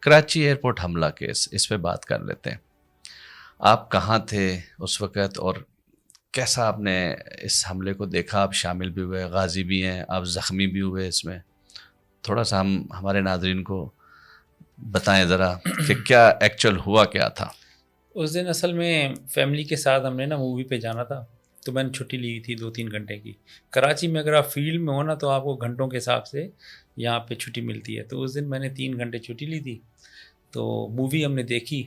Karachi airport حملہ case, اس پہ بات کر لیتے ہیں. آپ کہاں تھے اس وقت اور کیسا آپ نے اس حملے کو دیکھا؟ آپ شامل بھی ہوئے، غازی بھی ہیں، آپ زخمی بھی ہوئے اس میں. تھوڑا سا ہمارے ناظرین کو بتائیں ذرا کہ کیا ایکچوئل ہوا کیا تھا. اس دن اصل میں فیملی کے ساتھ ہم نے نا مووی پہ جانا تھا، تو میں نے چھٹی لی تھی 2-3 گھنٹے کی. کراچی میں اگر آپ فیلڈ میں ہو نا تو آپ کو گھنٹوں کے حساب سے یہاں پہ چھٹی ملتی ہے. تو اس دن میں نے 3 گھنٹے چھٹی لی تھی، تو مووی ہم نے دیکھی.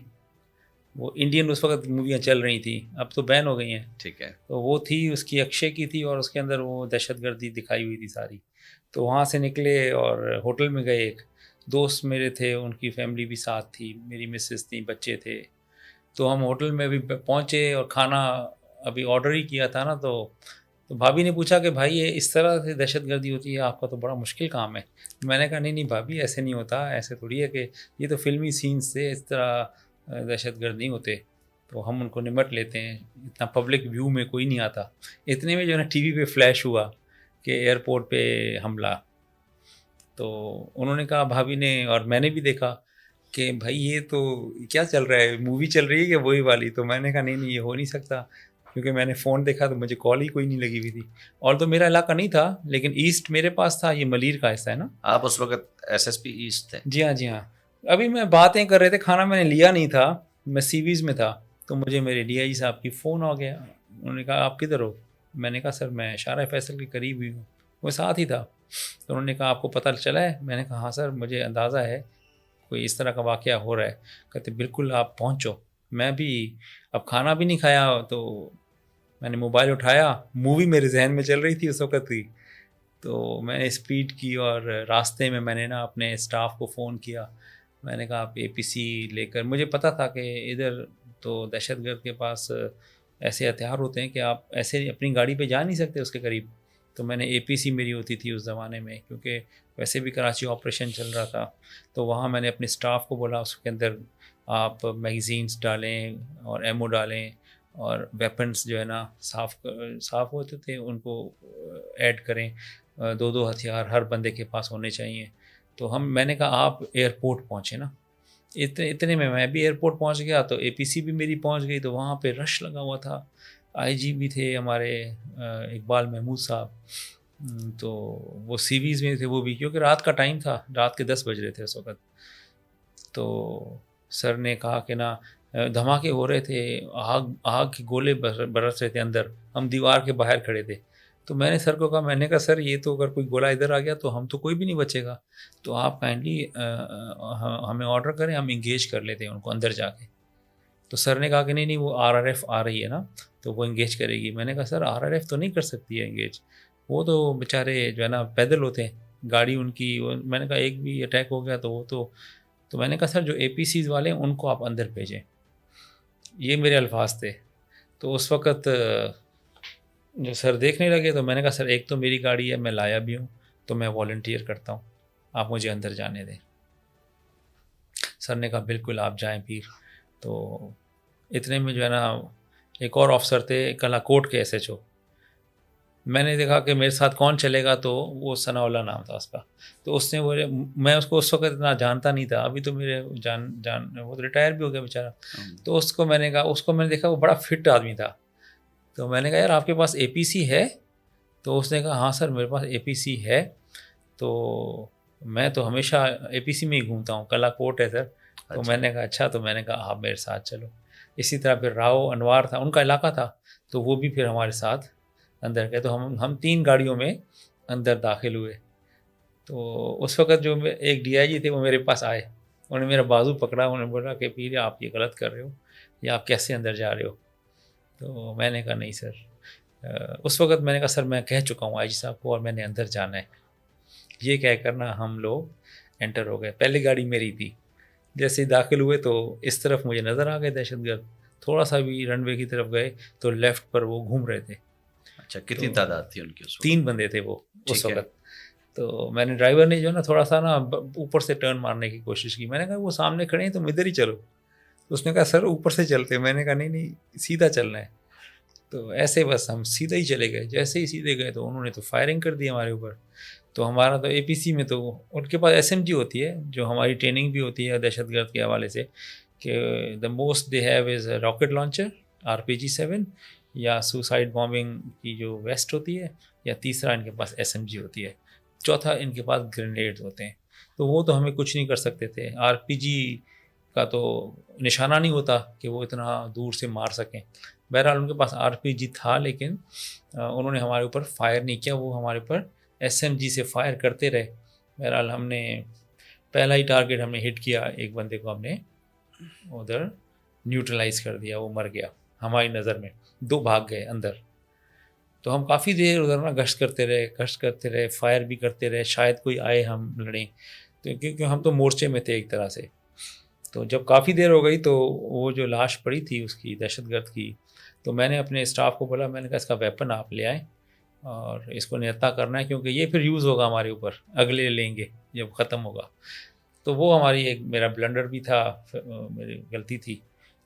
وہ انڈین اس وقت موویاں چل رہی تھیں، اب تو بین ہو گئی ہیں. ٹھیک ہے. تو وہ تھی اس کی اکشے کی تھی، اور اس کے اندر وہ دہشت گردی دکھائی ہوئی تھی ساری. تو وہاں سے نکلے اور ہوٹل میں گئے. ایک دوست میرے تھے، ان کی فیملی بھی ساتھ تھی، میری مسز تھیں، بچے تھے. تو ہم ہوٹل میں ابھی پہنچے اور کھانا ابھی آرڈر ہی کیا تھا نا، تو بھابھی نے پوچھا کہ بھائی یہ اس طرح سے دہشت گردی ہوتی ہے، آپ کا تو بڑا مشکل کام ہے. میں نے کہا نہیں بھابھی، ایسے نہیں ہوتا، ایسے تھوڑی ہے کہ یہ تو فلمی سینس سے اس طرح دہشت گرد نہیں ہوتے، تو ہم ان کو نمٹ لیتے ہیں، اتنا پبلک ویو میں کوئی نہیں آتا. اتنے میں جو ہے نا ٹی وی پہ فلیش ہوا کہ ایئرپورٹ پہ حملہ. تو انہوں نے کہا، بھابھی نے اور میں نے بھی دیکھا کہ بھائی یہ تو کیا چل رہا ہے، مووی چل رہی ہے کہ وہی والی. تو میں نے کہا نہیں یہ ہو نہیں سکتا، کیونکہ میں نے فون دیکھا تو مجھے کال ہی کوئی نہیں لگی ہوئی تھی. اور تو میرا علاقہ نہیں تھا، لیکن ایسٹ میرے پاس تھا، یہ ملیر کا حصہ ہے نا. آپ اس وقت ایس ایس پی ایسٹ تھے؟ جی ہاں جی ہاں. ابھی میں باتیں کر رہے تھے، کھانا میں نے لیا نہیں تھا، میں سی ویز میں تھا. تو مجھے میرے ڈی آئی صاحب کی فون آ گیا. انہوں نے کہا آپ کدھر ہو؟ میں نے کہا سر میں شارع فیصل کے قریب ہی ہوں. وہ ساتھ ہی تھا. تو انہوں نے کہا آپ کو پتہ چلا ہے؟ میں نے کہا ہاں سر مجھے اندازہ ہے کوئی اس طرح کا واقعہ ہو رہا ہے. کہتے بالکل آپ پہنچو. میں بھی اب کھانا بھی نہیں کھایا، تو میں نے موبائل اٹھایا، مووی میرے ذہن میں چل رہی تھی اس وقت کی. تو میں نے اسپیڈ کی اور راستے میں نے نا اپنے اسٹاف کو فون کیا. میں نے کہا آپ اے پی سی لے کر، مجھے پتہ تھا کہ ادھر تو دہشت گرد کے پاس ایسے ہتھیار ہوتے ہیں کہ آپ ایسے اپنی گاڑی پہ جا نہیں سکتے اس کے قریب. تو میں نے اے پی سی میری ہوتی تھی اس زمانے میں، کیونکہ ویسے بھی کراچی آپریشن چل رہا تھا. تو وہاں میں نے اپنے اسٹاف کو بولا اس کے اندر آپ میگزینس ڈالیں اور ایمو ڈالیں، اور ویپنس جو ہے نا صاف ہوتے تھے ان کو ایڈ کریں. 2 ہتھیار ہر بندے کے پاس ہونے چاہیے. تو میں نے کہا آپ ایئرپورٹ پہنچے نا. اتنے میں بھی ایئرپورٹ پہنچ گیا، تو اے پی سی بھی میری پہنچ گئی. تو وہاں پہ رش لگا ہوا تھا. آئی جی بھی تھے ہمارے اقبال محمود صاحب، تو وہ سی ویز میں تھے وہ بھی، کیونکہ رات کا ٹائم تھا، رات کے 10 بج رہے تھے اس وقت. تو سر نے کہا کہ نا دھماکے ہو رہے تھے، آگ کے گولے برس رہے تھے اندر، ہم دیوار کے باہر کھڑے تھے. تو میں نے سر کو کہا، میں نے کہا سر یہ تو اگر کوئی گولا ادھر آ گیا تو ہم تو کوئی بھی نہیں بچے گا، تو آپ کائنڈلی ہمیں آرڈر کریں، ہم انگیج کر لیتے ہیں ان کو اندر جا کے. تو سر نے کہا کہ نہیں وہ آر آر ایف آ رہی ہے نا تو وہ انگیج کرے گی. میں نے کہا سر آر آر ایف تو نہیں کر سکتی ہے انگیج، وہ تو بیچارے جو ہے نا پیدل ہوتے ہیں، گاڑی ان کی. میں نے کہا ایک بھی اٹیک ہو گیا تو وہ تو میں نے کہا سر جو اے پی سیز والے ہیں ان کو آپ اندر بھیجیں. یہ میرے الفاظ تھے. تو اس وقت جو سر دیکھنے لگے تو میں نے کہا سر ایک تو میری گاڑی ہے، میں لایا بھی ہوں، تو میں والنٹیئر کرتا ہوں، آپ مجھے اندر جانے دیں. سر نے کہا بالکل آپ جائیں پیر. تو اتنے میں جو ہے نا ایک اور آفسر تھے کلا کوٹ کے ایس ایچ او. میں نے دیکھا کہ میرے ساتھ کون چلے گا، تو وہ ثناء اللہ نام تھا اس کا. تو اس نے بولے، میں اس کو اس وقت اتنا جانتا نہیں تھا، ابھی تو میرے وہ تو ریٹائر بھی ہو گیا بیچارہ. تو اس کو میں نے دیکھا وہ بڑا فٹ آدمی تھا. تو میں نے کہا یار آپ کے پاس اے پی سی ہے؟ تو اس نے کہا ہاں سر میرے پاس اے پی سی ہے. تو میں تو ہمیشہ اے پی سی میں ہی گھومتا ہوں، کلا کوٹ ہے سر. تو میں نے کہا اچھا. تو میں نے کہا آپ میرے ساتھ چلو. اسی طرح پھر راؤ انوار تھا، ان کا علاقہ تھا، تو وہ بھی پھر ہمارے ساتھ اندر گئے. تو ہم 3 گاڑیوں میں اندر داخل ہوئے. تو اس وقت جو ایک ڈی آئی جی تھے وہ میرے پاس آئے، انہوں نے میرا بازو پکڑا، انہوں نے بولا کہ پیر آپ یہ غلط کر رہے ہو، یا آپ کیسے اندر جا رہے ہو؟ تو میں نے کہا نہیں سر. اس وقت میں نے کہا سر میں کہہ چکا ہوں آئی جی صاحب کو اور میں نے اندر جانا ہے. یہ کہہ کر نا ہم لوگ انٹر ہو گئے. پہلی گاڑی میری تھی. جیسے ہی داخل ہوئے تو اس طرف مجھے نظر آ گئے دہشت گرد. تھوڑا سا بھی رن وے کی طرف گئے تو لیفٹ پر وہ گھوم رہے تھے. اچھا کتنی تعداد تھی ان کی؟ 3 بندے تھے وہ اس وقت. تو میں نے ڈرائیور نے جو نا تھوڑا سا نا اوپر سے ٹرن مارنے کی کوشش کی. میں نے کہا وہ سامنے کھڑے ہیں تم ادھر ہی چلو. تو اس نے کہا سر اوپر سے چلتے. میں نے کہا نہیں سیدھا چلنا ہے. تو ایسے بس ہم سیدھا ہی چلے گئے. جیسے ہی سیدھے گئے تو انہوں نے تو فائرنگ کر دی ہمارے اوپر. تو ہمارا تو اے پی سی میں تو ان کے پاس ایس ایم جی ہوتی ہے، جو ہماری ٹریننگ بھی ہوتی ہے دہشت گرد کے حوالے سے، کہ the most they have is rocket launcher RPG-7 یا سوسائڈ بامبنگ کی جو ویسٹ ہوتی ہے، یا تیسرا ان کے پاس ایس ایم جی ہوتی ہے، چوتھا ان کے پاس گرینیڈ ہوتے ہیں. تو وہ تو ہمیں کچھ نہیں کر سکتے تھے. RPG کا تو نشانہ نہیں ہوتا کہ وہ اتنا دور سے مار سکیں. بہرحال ان کے پاس RPG تھا، لیکن انہوں نے ہمارے اوپر فائر نہیں کیا، وہ ہمارے اوپر SMG سے فائر کرتے رہے. بہرحال ہم نے پہلا ہی ٹارگیٹ ہم نے ہٹ کیا، ایک بندے کو ہم نے ادھر نیوٹرلائز کر دیا، وہ مر گیا ہماری نظر میں. 2 بھاگ گئے اندر. تو ہم کافی دیر ادھر نا گشت کرتے رہے، فائر بھی کرتے رہے، شاید کوئی آئے ہم لڑیں. تو کیونکہ ہم تو مورچے میں تھے ایک طرح سے. تو جب کافی دیر ہو گئی تو وہ جو لاش پڑی تھی اس کی دہشت گرد کی، تو میں نے اپنے اسٹاف کو بولا، میں نے کہا اس کا ویپن آپ لے آئیں اور اس کو نہتا کرنا ہے، کیونکہ یہ پھر یوز ہوگا ہمارے اوپر، اگلے لیں گے جب ختم ہوگا. تو وہ ہماری ایک میرا بلنڈر بھی تھا، میری غلطی تھی.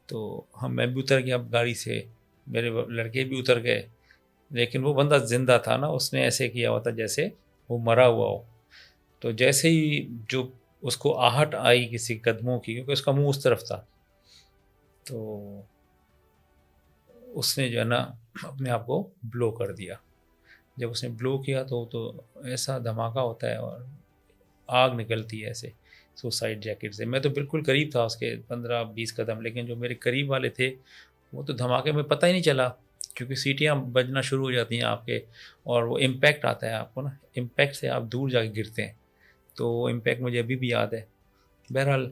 تو میں بھی اتر گیا گاڑی سے، میرے لڑکے بھی اتر گئے، لیکن وہ بندہ زندہ تھا نا، اس نے ایسے کیا ہوا تھا جیسے وہ مرا ہوا ہو. تو جیسے ہی جو اس کو آہٹ آئی کسی قدموں کی، کیونکہ اس کا منہ اس طرف تھا، تو اس نے جو ہے نا اپنے آپ کو بلو کر دیا. جب اس نے بلو کیا تو ایسا دھماکہ ہوتا ہے اور آگ نکلتی ہے ایسے سوسائڈ جیکٹ سے. میں تو بالکل قریب تھا اس کے 15-20 قدم، لیکن جو میرے قریب والے تھے وہ تو دھماکے میں پتہ ہی نہیں چلا، کیونکہ سیٹیاں بجنا شروع ہو جاتی ہیں آپ کے، اور وہ امپیکٹ آتا ہے آپ کو نا، امپیکٹ سے آپ دور جا کے گرتے ہیں. تو وہ امپیکٹ مجھے ابھی بھی یاد ہے. بہرحال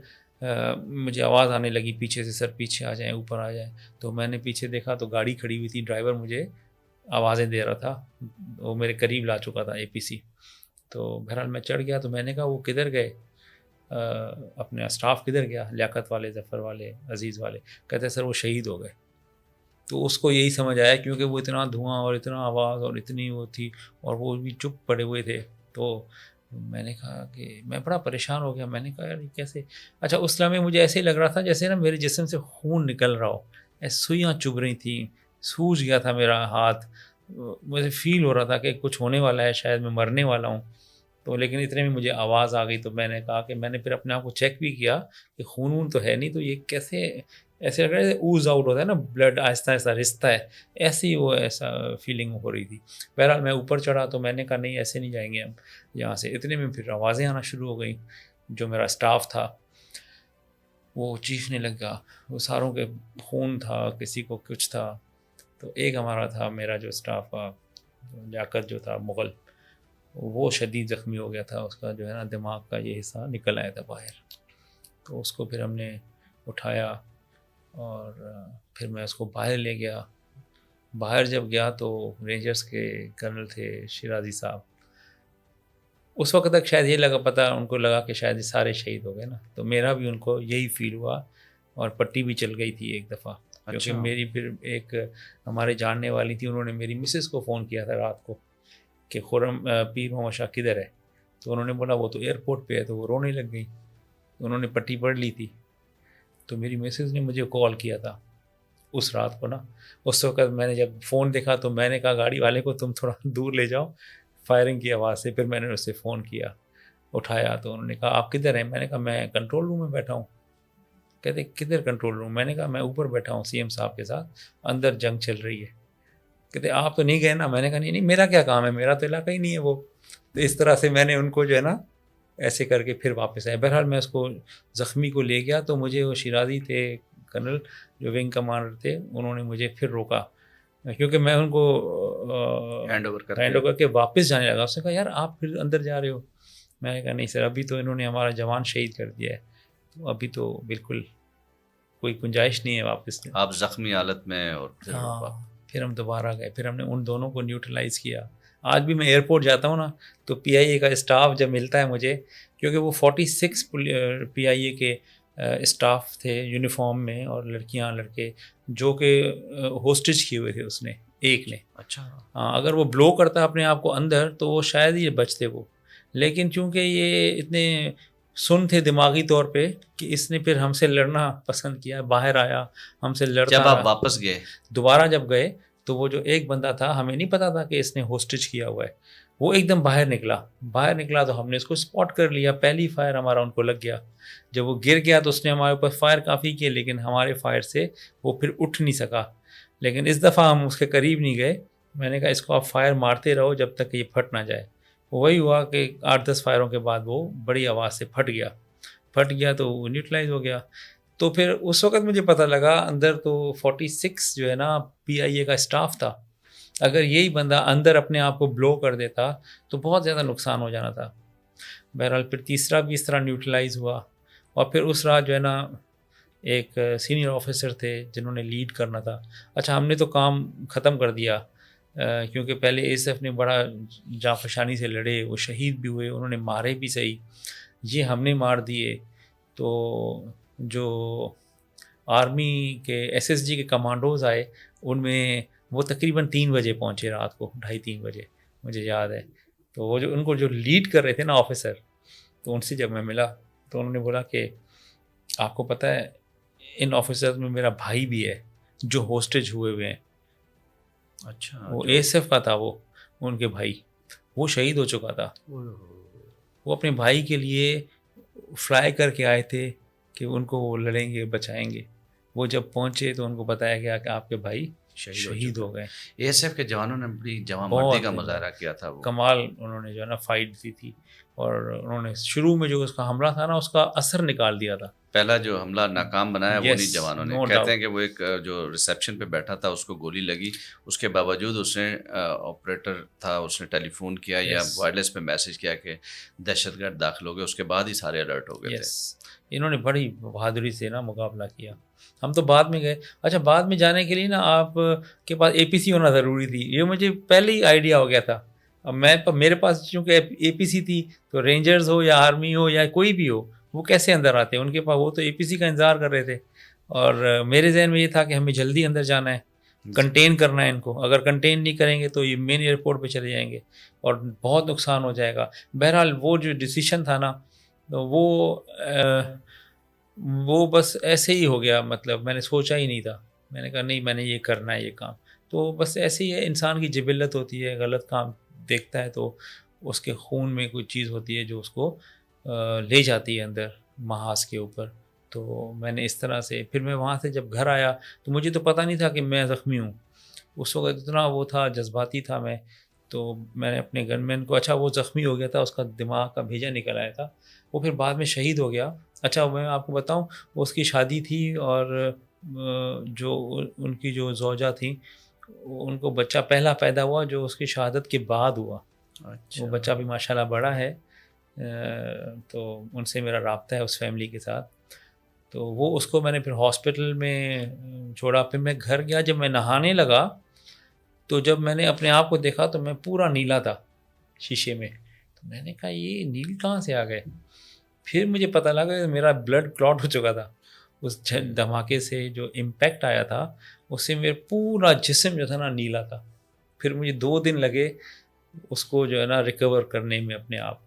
مجھے آواز آنے لگی پیچھے سے، سر پیچھے آ جائیں، اوپر آ جائیں. تو میں نے پیچھے دیکھا تو گاڑی کھڑی ہوئی تھی، ڈرائیور مجھے آوازیں دے رہا تھا، وہ میرے قریب لا چکا تھا APC. تو بہرحال میں چڑھ گیا. تو میں نے کہا وہ کدھر گئے، اپنا اسٹاف کدھر گیا، لیاقت والے، ظفر والے، عزیز والے؟ کہتے سر وہ شہید ہو گئے. تو اس کو یہی سمجھ آیا، کیونکہ وہ اتنا دھواں اور اتنا آواز اور اتنی وہ تھی، اور وہ بھی چپ پڑے ہوئے تھے. تو میں نے کہا کہ میں بڑا پریشان ہو گیا. میں نے کہا یار کیسے؟ اچھا اس لمحے مجھے ایسے ہی لگ رہا تھا جیسے نا میرے جسم سے خون نکل رہا ہو، ایسے سوئیاں چبھ رہی تھیں، سوج گیا تھا میرا ہاتھ. مجھے فیل ہو رہا تھا کہ کچھ ہونے والا ہے، شاید میں مرنے والا ہوں. تو لیکن اتنے میں مجھے آواز آ گئی. تو میں نے کہا کہ میں نے پھر اپنے آپ کو چیک بھی کیا کہ خون وون تو ہے نہیں. تو یہ کیسے ایسے لگ رہا ہے اوز آؤٹ ہوتا ہے نا، بلڈ آہستہ آہستہ رستا ہے، ایسی وہ ایسا فیلنگ ہو رہی تھی. بہرحال میں اوپر چڑھا تو میں نے کہا نہیں ایسے نہیں جائیں گے ہم یہاں سے. اتنے میں پھر آوازیں آنا شروع ہو گئیں. جو میرا اسٹاف تھا وہ چیخنے لگا، وہ ساروں کے خون تھا، کسی کو کچھ تھا. تو ایک ہمارا تھا، میرا جو اسٹاف تھا لیاقت جو تھا مغل، وہ شدید زخمی ہو گیا تھا. اس کا جو ہے نا دماغ کا یہ حصہ نکل آیا تھا باہر. تو اس کو پھر ہم نے اٹھایا اور پھر میں اس کو باہر لے گیا. باہر جب گیا تو رینجرز کے کرنل تھے شیرازی صاحب. اس وقت تک شاید یہ لگا، پتہ ان کو لگا کہ شاید یہ سارے شہید ہو گئے نا. تو میرا بھی ان کو یہی فیل ہوا، اور پٹی بھی چل گئی تھی ایک دفعہ. کیونکہ میری پھر ایک ہمارے جاننے والی تھی، انہوں نے میری مسز کو فون کیا تھا رات کو کہ خرم پیر محمد شاہ کدھر ہے. تو انہوں نے بولا وہ تو ایئرپورٹ پہ ہے. تو وہ رونے لگ گئی. انہوں نے پٹی پڑھ لی تھی. تو میری مسز نے مجھے کال کیا تھا اس رات کو نا. اس وقت میں نے جب فون دیکھا تو میں نے کہا گاڑی والے کو تم تھوڑا دور لے جاؤ فائرنگ کی آواز سے. پھر میں نے اس سے فون کیا، اٹھایا. تو انہوں نے کہا آپ کدھر ہیں؟ میں نے کہا میں کنٹرول روم میں بیٹھا ہوں. کہتے کدھر کنٹرول روم؟ میں نے کہا میں اوپر بیٹھا ہوں CM صاحب کے ساتھ، اندر جنگ چل رہی ہے. کہتے آپ تو نہیں گئے نا؟ میں نے کہا نہیں میرا کیا کام ہے، میرا تو علاقہ ہی نہیں ہے وہ. تو اس طرح سے میں نے ان کو جو ہے نا ایسے کر کے پھر واپس آیا. بہرحال میں اس کو زخمی کو لے گیا. تو مجھے وہ شیرازی تھے کرنل جو ونگ کمانڈر تھے، انہوں نے مجھے پھر روکا، کیونکہ میں ان کو ہینڈ اوور کر کے واپس جانے لگا. اس نے کہا یار آپ پھر اندر جا رہے ہو؟ میں نے کہا نہیں سر، ابھی تو انہوں نے ہمارا جوان شہید کر دیا ہے، تو ابھی تو بالکل کوئی گنجائش نہیں ہے واپس. آپ زخمی حالت میں، اور پھر ہم دوبارہ گئے. پھر ہم نے ان دونوں کو نیوٹرلائز کیا. آج بھی میں ایئرپورٹ جاتا ہوں نا تو PIA کا اسٹاف جب ملتا ہے مجھے، کیونکہ وہ 46 PIA کے اسٹاف تھے یونیفارم میں، اور لڑکیاں لڑکے جو کہ ہوسٹیج کیے ہوئے تھے اس نے، ایک نے. اچھا ہاں، اگر وہ بلو کرتا اپنے آپ کو اندر تو وہ شاید ہی بچتے وہ. لیکن چونکہ یہ اتنے سن تھے دماغی طور پہ کہ اس نے پھر ہم سے لڑنا پسند کیا، باہر آیا ہم سے لڑتا. جب آپ واپس گئے، دوبارہ جب گئے تو وہ جو ایک بندہ تھا، ہمیں نہیں پتا تھا کہ اس نے ہوسٹیج کیا ہوا ہے. وہ ایک دم باہر نکلا تو ہم نے اس کو اسپاٹ کر لیا. پہلی فائر ہمارا ان کو لگ گیا. جب وہ گر گیا تو اس نے ہمارے اوپر فائر کافی کیے, لیکن ہمارے فائر سے وہ پھر اٹھ نہیں سکا. لیکن اس دفعہ ہم اس کے قریب نہیں گئے. میں نے کہا اس کو آپ فائر مارتے رہو جب تک کہ یہ پھٹ نہ جائے. وہی ہوا کہ 8-10 فائروں کے بعد وہ بڑی آواز سے پھٹ گیا تو وہ نیوٹرلائز ہو گیا. تو پھر اس وقت مجھے پتہ لگا اندر تو 46 جو ہے نا PIA کا اسٹاف تھا. اگر یہی بندہ اندر اپنے آپ کو بلو کر دیتا تو بہت زیادہ نقصان ہو جانا تھا. بہرحال پھر تیسرا بھی اس طرح نیوٹرلائز ہوا. اور پھر اس رات جو ہے نا ایک سینئر آفیسر تھے جنہوں نے لیڈ کرنا تھا. اچھا ہم نے تو کام ختم کر دیا کیونکہ پہلے ASF نے بڑا جانفشانی سے لڑے, وہ شہید بھی ہوئے, انہوں نے مارے بھی صحیح, یہ ہم نے مار دیے. تو جو آرمی کے SSG کے کمانڈوز آئے ان میں وہ تقریباً 3 بجے پہنچے رات کو, 2:30-3 بجے مجھے یاد ہے. تو وہ جو ان کو جو لیڈ کر رہے تھے نا آفیسر, تو ان سے جب میں ملا تو انہوں نے بولا کہ آپ کو پتہ ہے ان آفیسرز میں میرا بھائی بھی ہے جو ہوسٹیج ہوئے ہیں. اچھا وہ ASF کا تھا, وہ ان کے بھائی, وہ شہید ہو چکا تھا. وہ اپنے بھائی کے لیے فلائی کر کے آئے تھے کہ ان کو وہ لڑیں گے, بچائیں گے. وہ جب پہنچے تو ان کو بتایا گیا کہ آپ کے بھائی شہید ہو گئے. ASF کے جوانوں نے بڑی جواں مردی کا مظاہرہ کیا تھا. وہ کمال انہوں نے جو ہے نا فائٹ دی تھی, اور انہوں نے شروع میں جو اس کا حملہ تھا نا اس کا اثر نکال دیا تھا. پہلا جو حملہ ناکام بنایا وہ نہیں جوانوں نے. کہتے ہیں کہ وہ ایک جو ریسیپشن پہ بیٹھا تھا اس کو گولی لگی, اس کے باوجود اس نے آپریٹر تھا, اس نے ٹیلی فون کیا یا وائرلیس پہ میسج کیا کہ دہشت گرد داخل ہو گئے. اس کے بعد ہی سارے الرٹ ہو گئے تھے. انہوں نے بڑی بہادری سے نا مقابلہ کیا. ہم تو بعد میں گئے. اچھا بعد میں جانے کے لیے نا آپ کے پاس APC ہونا ضروری تھی, یہ مجھے پہلے ہی آئیڈیا ہو گیا تھا. اب میرے پاس چونکہ APC تھی تو رینجرز ہو یا آرمی ہو یا کوئی بھی ہو وہ کیسے اندر آتے ہیں, ان کے پاس وہ تو APC کا انتظار کر رہے تھے. اور میرے ذہن میں یہ تھا کہ ہمیں جلدی اندر جانا ہے, کنٹین کرنا ہے ان کو. اگر کنٹین نہیں کریں گے تو یہ مین ایئرپورٹ پہ چلے جائیں گے اور بہت نقصان ہو جائے گا. بہرحال وہ جو ڈیسیشن تھا نا وہ بس ایسے ہی ہو گیا. مطلب میں نے سوچا ہی نہیں تھا, میں نے کہا نہیں میں نے یہ کرنا ہے یہ کام. تو بس ایسے ہی ہے, انسان کی جبلت ہوتی ہے, غلط کام دیکھتا ہے تو اس کے خون میں کوئی چیز ہوتی ہے جو اس کو لے جاتی ہے اندر محاذ کے اوپر. تو میں نے اس طرح سے پھر میں وہاں سے جب گھر آیا تو مجھے تو پتہ نہیں تھا کہ میں زخمی ہوں. اس وقت اتنا وہ تھا, جذباتی تھا میں. تو میں نے اپنے گن مین کو, اچھا وہ زخمی ہو گیا تھا, اس کا دماغ کا بھیجا نکل آیا تھا, وہ پھر بعد میں شہید ہو گیا. اچھا میں آپ کو بتاؤں, اس کی شادی تھی اور جو ان کی جو زوجہ تھیں ان کو بچہ پہلا پیدا ہوا جو اس کی شہادت کے بعد ہوا. وہ بچہ بھی ماشاءاللہ بڑا ہے, تو ان سے میرا رابطہ ہے اس فیملی کے ساتھ. تو وہ اس کو میں نے پھر ہاسپٹل میں چھوڑا. پھر میں گھر گیا, جب میں نہانے لگا تو جب میں نے اپنے آپ کو دیکھا تو میں پورا نیلا تھا شیشے میں. تو میں نے کہا یہ نیل کہاں سے آ گئے. پھر مجھے پتہ لگا کہ میرا بلڈ کلاٹ ہو چکا تھا اس دھماکے سے. جو امپیکٹ آیا تھا اس سے میرا پورا جسم جو تھا نا نیلا تھا. پھر مجھے 2 دن لگے اس کو جو ہے نا ریکور کرنے میں اپنے آپ کو.